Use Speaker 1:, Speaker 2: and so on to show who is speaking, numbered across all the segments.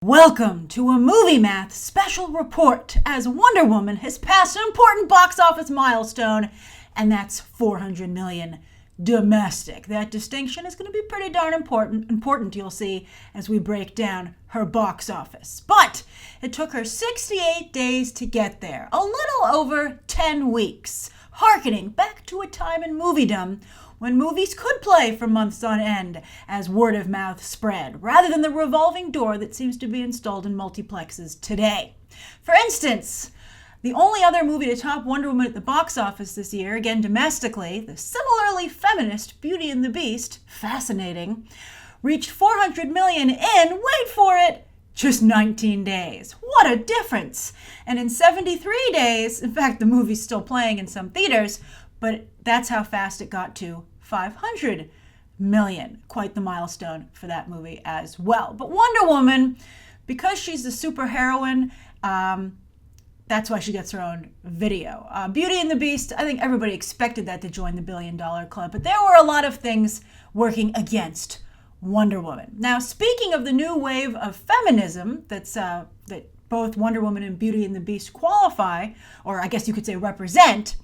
Speaker 1: Welcome to a Movie Math special report as Wonder Woman has passed an important box office milestone, and that's 400 million domestic. That distinction is going to be pretty darn important, you'll see, as we break down her box office. But it took her 68 days to get there, a little over 10 weeks, hearkening back to a time in moviedom when movies could play for months on end as word of mouth spread, rather than the revolving door that seems to be installed in multiplexes today. For instance, the only other movie to top Wonder Woman at the box office this year, again domestically, the similarly feminist Beauty and the Beast, fascinating, reached 400 million in, wait for it, just 19 days. What a difference! And in 73 days, in fact, the movie's still playing in some theaters, but that's how fast it got to 500 million. Quite the milestone for that movie as well. But Wonder Woman, because she's the superheroine, that's why she gets her own video. Beauty and the Beast, I think everybody expected that to join the $1 billion club, but there were a lot of things working against Wonder Woman. Now, speaking of the new wave of feminism that both Wonder Woman and Beauty and the Beast qualify, or I guess you could say represent,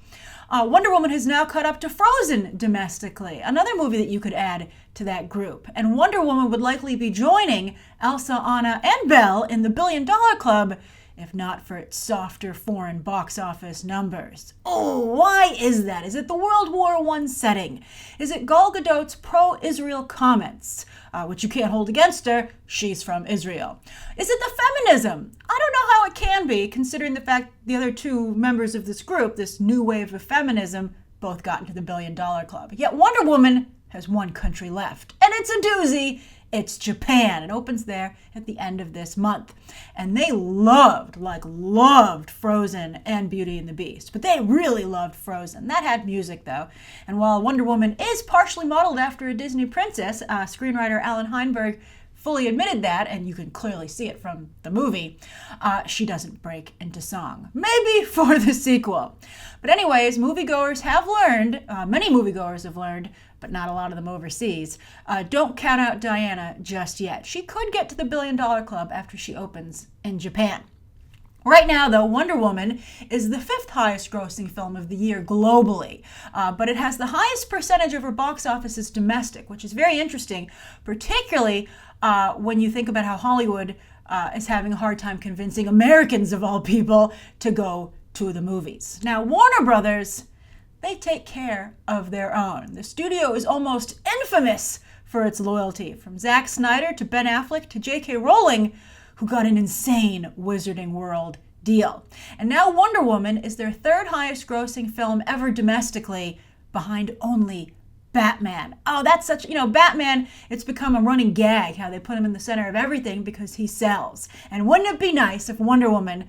Speaker 1: Wonder Woman has now caught up to Frozen domestically, another movie that you could add to that group. And Wonder Woman would likely be joining Elsa, Anna, and Belle in the $1 billion club, if not for its softer foreign box office numbers. Oh, why is that? Is it the World War I setting? Is it Gal Gadot's pro-Israel comments, which you can't hold against her? She's from Israel. Is it the feminism? I don't know how it can be, considering the fact the other two members of this group, this new wave of feminism, both got into the $1 billion club. Yet Wonder Woman has one country left, and it's a doozy. It's Japan. It opens there at the end of this month. And they loved Frozen and Beauty and the Beast. But they really loved Frozen. That had music, though. And while Wonder Woman is partially modeled after a Disney princess, screenwriter Alan Heinberg fully admitted that, and you can clearly see it from the movie, she doesn't break into song. Maybe for the sequel. But anyways, moviegoers have learned, many moviegoers have learned, but not a lot of them overseas, don't count out Diana just yet. She could get to the $1 billion club after she opens in Japan. Right now, though, Wonder Woman is the 5th highest grossing film of the year globally, but it has the highest percentage of her box office as domestic, which is very interesting, particularly when you think about how Hollywood is having a hard time convincing Americans, of all people, to go to the movies. Now, Warner Brothers, they take care of their own. The studio is almost infamous for its loyalty, from Zack Snyder to Ben Affleck to J.K. Rowling, who got an insane Wizarding World deal. And now Wonder Woman is their 3rd highest grossing film ever domestically, behind only Batman. Oh, that's such, Batman, it's become a running gag how they put him in the center of everything because he sells. And wouldn't it be nice if Wonder Woman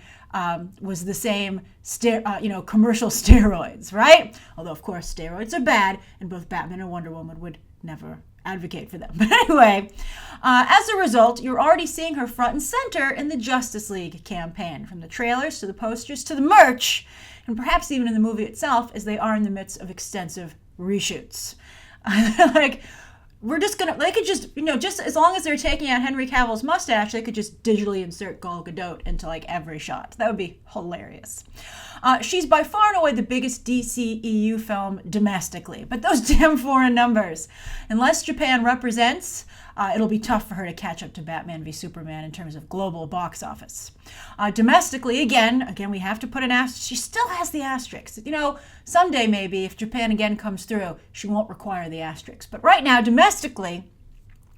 Speaker 1: was the same, commercial steroids, right? Although, of course, steroids are bad, and both Batman and Wonder Woman would never advocate for them. But anyway, as a result, you're already seeing her front and center in the Justice League campaign, from the trailers to the posters to the merch, and perhaps even in the movie itself, as they are in the midst of extensive reshoots. They could just, just as long as they're taking out Henry Cavill's mustache, they could just digitally insert Gal Gadot into every shot. That would be hilarious. She's by far and away the biggest DCEU film domestically, but those damn foreign numbers. Unless Japan represents, it'll be tough for her to catch up to Batman v Superman in terms of global box office. Domestically, again, we have to put an asterisk. She still has the asterisk. Someday maybe, if Japan again comes through, she won't require the asterisk. But right now, domestically,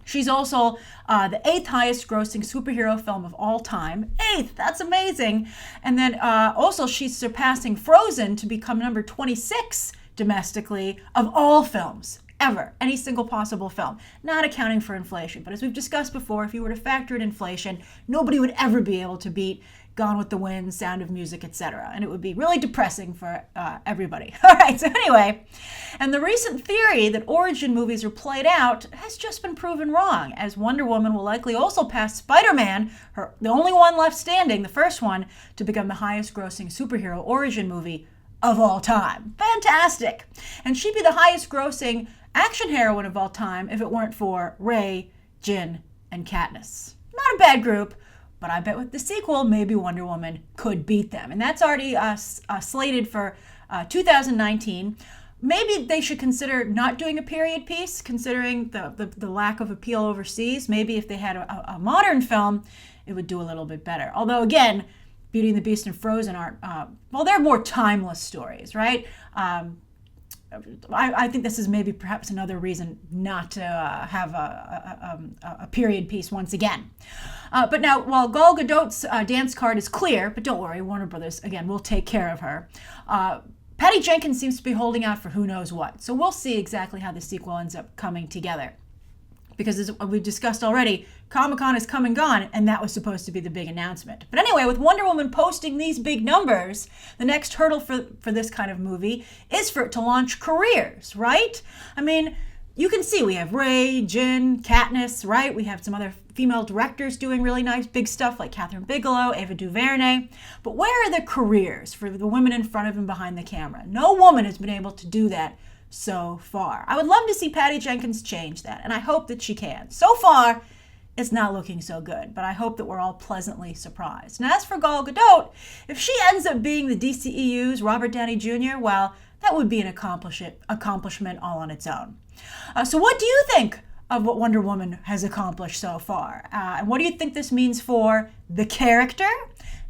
Speaker 1: she's also the 8th highest grossing superhero film of all time. 8th, that's amazing. And then also she's surpassing Frozen to become number 26 domestically of all films ever, any single possible film, not accounting for inflation. But as we've discussed before, if you were to factor in inflation, nobody would ever be able to beat Gone with the Wind, Sound of Music, etc. And it would be really depressing for everybody. All right, so anyway, and the recent theory that origin movies are played out has just been proven wrong, as Wonder Woman will likely also pass Spider-Man, the only one left standing, the first one, to become the highest grossing superhero origin movie of all time. Fantastic! And she'd be the highest grossing action heroine of all time if it weren't for Rey, Jin, and Katniss. Not a bad group. But I bet with the sequel, maybe Wonder Woman could beat them. And that's already slated for 2019. Maybe they should consider not doing a period piece, considering the lack of appeal overseas. Maybe if they had a modern film, it would do a little bit better. Although, again, Beauty and the Beast and Frozen aren't, well, they're more timeless stories, right? I think this is maybe perhaps another reason not to have a period piece once again. But now, while Gal Gadot's dance card is clear, but don't worry, Warner Brothers, again, will take care of her. Patty Jenkins seems to be holding out for who knows what. So we'll see exactly how the sequel ends up coming together. Because as we've discussed already, Comic-Con is come and gone, and that was supposed to be the big announcement. But anyway, with Wonder Woman posting these big numbers, the next hurdle for this kind of movie is for it to launch careers, right? I mean, you can see we have Ray, Jin, Katniss, right? We have some other female directors doing really nice big stuff like Catherine Bigelow, Ava DuVernay. But where are the careers for the women in front of and behind the camera? No woman has been able to do that so far. I would love to see Patty Jenkins change that, and I hope that she can. So far, it's not looking so good, but I hope that we're all pleasantly surprised. Now, as for Gal Gadot, if she ends up being the DCEU's Robert Downey Jr., well, that would be an accomplishment all on its own. So what do you think of what Wonder Woman has accomplished so far? And what do you think this means for the character,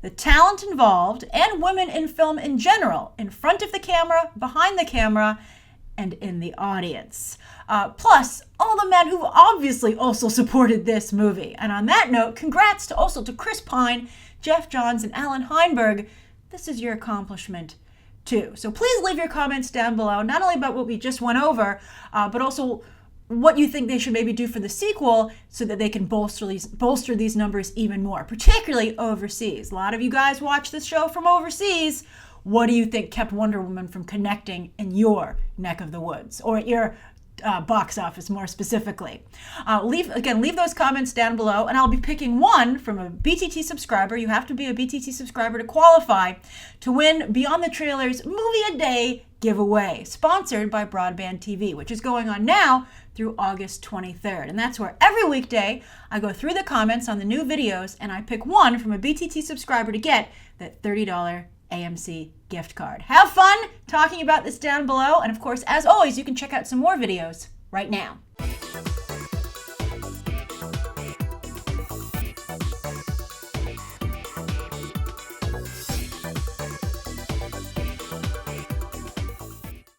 Speaker 1: the talent involved, and women in film in general, in front of the camera, behind the camera, and in the audience? Plus, all the men who've obviously also supported this movie. And on that note, congrats to Chris Pine, Jeff Johns, and Alan Heinberg. This is your accomplishment too. So please leave your comments down below, not only about what we just went over, but also what you think they should maybe do for the sequel so that they can bolster these numbers even more, particularly overseas. A lot of you guys watch this show from overseas. What do you think kept Wonder Woman from connecting in your neck of the woods, or at your box office more specifically? Leave those comments down below, and I'll be picking one from a BTT subscriber. You have to be a BTT subscriber to qualify to win Beyond the Trailers Movie a Day giveaway, sponsored by Broadband TV, which is going on now through August 23rd. And that's where every weekday I go through the comments on the new videos and I pick one from a BTT subscriber to get that $30 AMC gift card. Have fun talking about this down below. And of course, as always, you can check out some more videos right now.